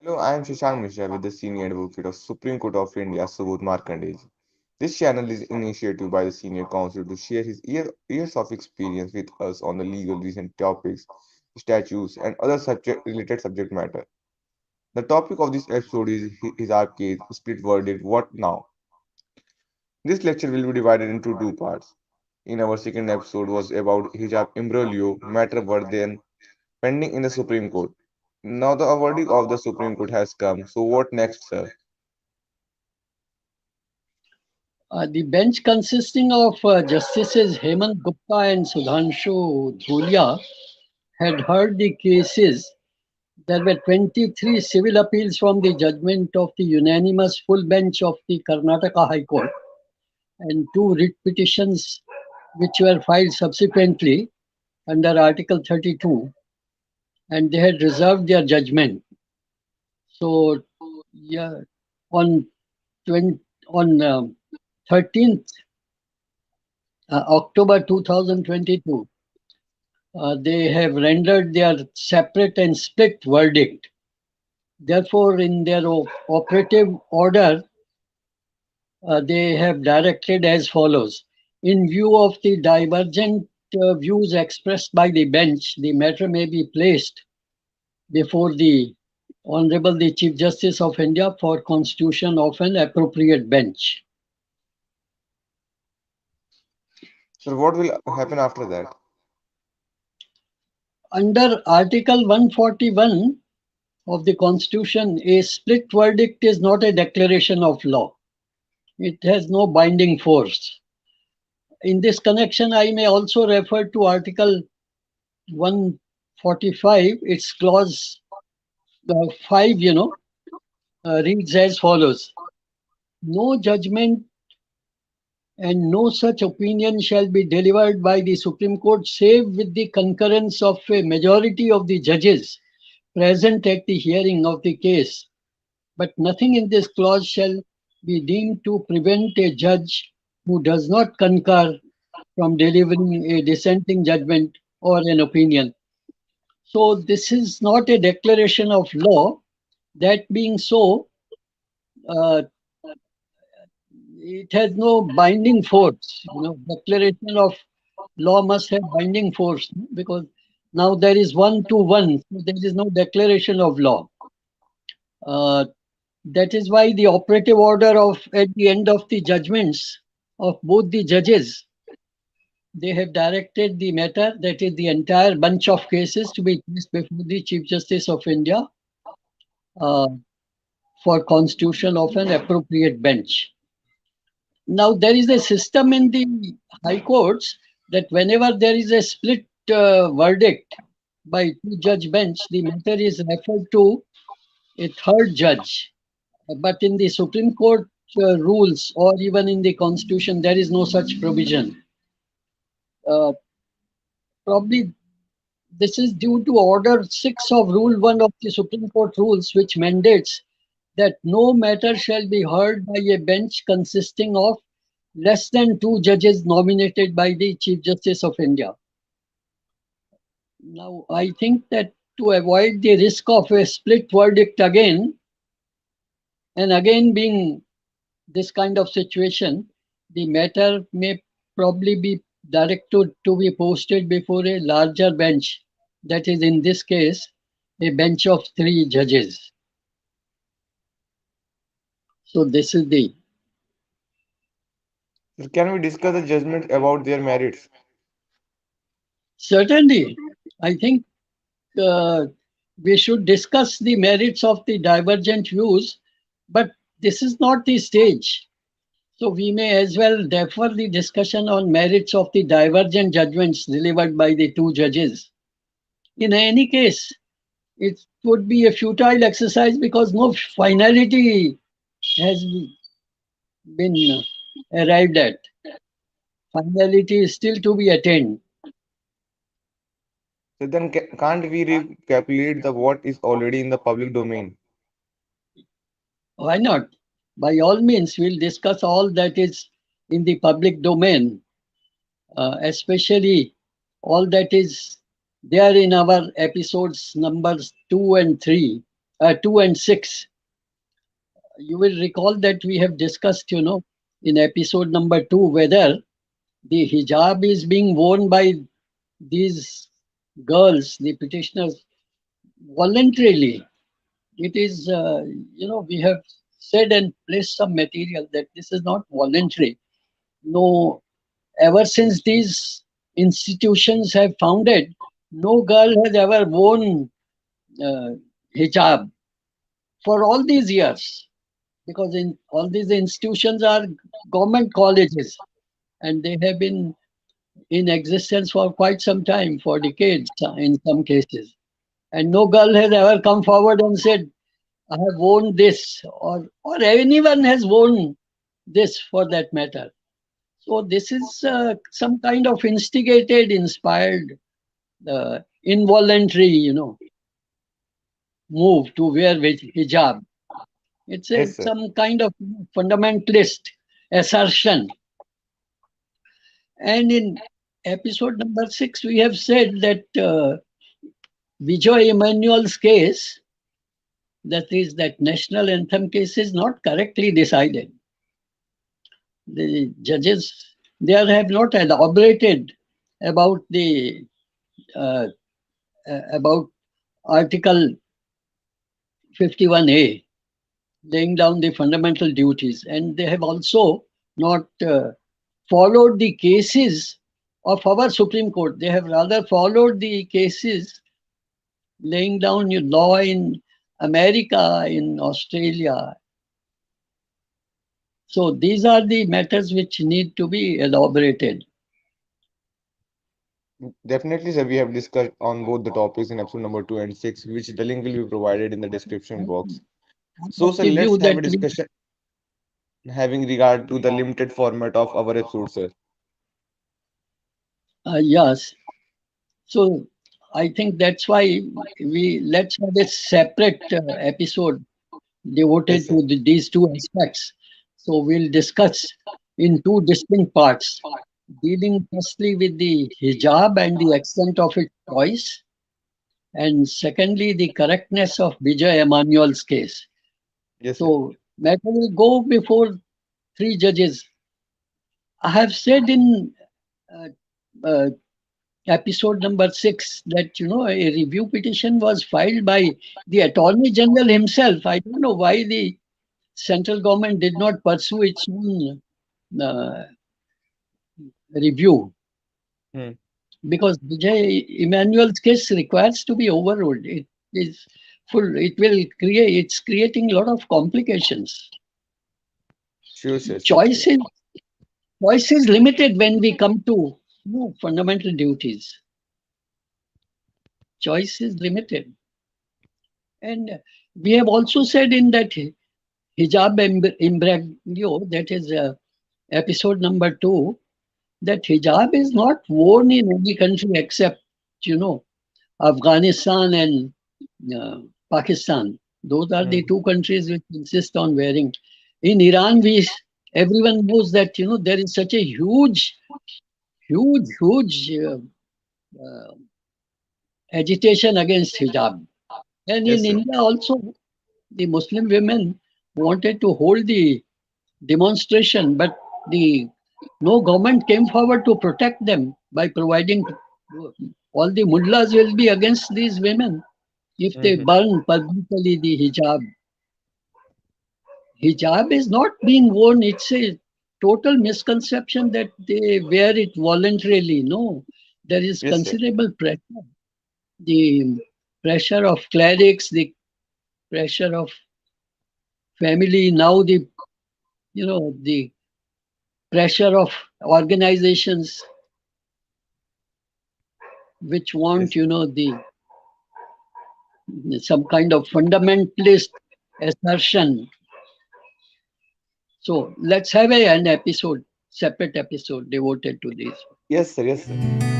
Hello, I am Shashank Mishra with the Senior Advocate of Supreme Court of India, Subodh Markandeji. This channel is initiated by the Senior Counsel to share his years of experience with us on the legal recent topics, statutes, and other related subject matter. The topic of this episode is our case, split verdict, what now? This lecture will be divided into two parts. In our second episode was about hijab imbroglio, matter were then pending in the Supreme Court. Now the verdict of the Supreme Court has come. So what next, sir? The bench consisting of Justices Hemant Gupta and Sudhanshu Dhulia had heard the cases. There were 23 civil appeals from the judgment of the unanimous full bench of the Karnataka High Court and two writ petitions which were filed subsequently under Article 32, and they had reserved their judgment. So, yeah, on 20, on 13th October 2022, they have rendered their separate and split verdict. Therefore, in their operative order, they have directed as follows. In view of the divergent views expressed by the bench, the matter may be placed before the Honorable the Chief Justice of India for constitution of an appropriate bench. So what will happen after that? Under Article 141 of the Constitution, a split verdict is not a declaration of law. It has no binding force. In this connection, I may also refer to Article 145, its clause 5, reads as follows. No judgment and no such opinion shall be delivered by the Supreme Court save with the concurrence of a majority of the judges present at the hearing of the case. But nothing in this clause shall be deemed to prevent a judge who does not concur from delivering a dissenting judgment or an opinion. So this is not a declaration of law. That being so, uh, it has no binding force. Declaration of law must have binding force because now there is 1 to 1, so there is no declaration of law. Uh, that is why the operative order of at the end of the judgments of both the judges, they have directed the matter, that is the entire bunch of cases, to be placed before the Chief Justice of India uh, for constitution of an appropriate bench. Now, there is a system in the high courts that whenever there is a split verdict by two-judge bench, the matter is referred to a third judge. But in the Supreme Court rules or even in the Constitution, there is no such provision. Probably this is due to Order 6 of Rule 1 of the Supreme Court rules, which mandates that no matter shall be heard by a bench consisting of less than two judges nominated by the Chief Justice of India. Now, I think that to avoid the risk of a split verdict again, and again being this kind of situation, the matter may probably be directed to be posted before a larger bench, that is, in this case, a bench of three judges. So this is the. So can we discuss the judgment about their merits? Certainly, I think uh, we should discuss the merits of the divergent views, but this is not the stage. So we may as well defer the discussion on merits of the divergent judgments delivered by the two judges. In any case, it would be a futile exercise because no finality has been arrived at. Finality is still to be attained. So then can't we recapitulate the what is already in the public domain? Why not? By all means, we'll discuss all that is in the public domain, especially all that is there in our episodes numbers 2 and 3 2 and 6. You will recall that we have discussed, in episode number 2, whether the hijab is being worn by these girls, the petitioners, voluntarily. It is, we have said and placed some material that this is not voluntary. No, ever since these institutions have founded, no girl has ever worn uh, hijab for all these years, because in all these institutions are government colleges, and they have been in existence for quite some time, for decades in some cases. And no girl has ever come forward and said, I have worn this, or anyone has worn this for that matter. So this is some kind of instigated, inspired, involuntary, move to wear hijab. It's Yes, sir. some kind of fundamentalist assertion. And in episode number 6, we have said that Vijay Emmanuel's case, that is, that national anthem case, is not correctly decided. The judges there have not elaborated about the uh, about Article 51A, laying down the fundamental duties, and they have also not followed the cases of our Supreme Court. They have rather followed the cases laying down your law in America, in Australia. So these are the matters which need to be elaborated. Definitely, sir. We have discussed on both the topics in episode number 2 and 6, which the link will be provided in the description box. I So, sir, give let's you have a that. discussion having regard to the limited format of our episode, sir. Yes. So I think that's why we let's have a separate episode Yes, devoted sir. to these two aspects. So we'll discuss in two distinct parts, dealing firstly with the hijab and the extent of its choice, and secondly, the correctness of Vijay Emmanuel's case. Yes, sir. So matter will go before three judges. I have said in uh, uh, episode number 6 that a review petition was filed by the Attorney General himself. I don't know why the central government did not pursue its own uh, review, Hmm. because Vijay Emmanuel's case requires to be overruled. It is full. It will create. It's creating a lot of complications. Sure, sir. Sure, sure. Choice is choice is limited when we come to fundamental duties. Choice is limited, and we have also said in that hijab imbroglio, that is episode number 2, that hijab is not worn in any country except, you know, Afghanistan and uh, Pakistan. Those are the Hmm. two countries which insist on wearing. In Iran, everyone knows that there is such a huge uh, agitation against hijab. And Yes, in sir. India also, the Muslim women wanted to hold the demonstration, but the no government came forward to protect them by providing. All the mullahs will be against these women if they Hmm. burn publicly the hijab. Hijab is not being worn. It's a total misconception that they wear it voluntarily. No, there is Yes, sir. considerable pressure. The pressure of clerics, the pressure of family. Now the pressure of organizations which want Yes. the some kind of fundamentalist assertion. So let's have an episode, separate episode devoted to this. Yes, sir. Yes, sir.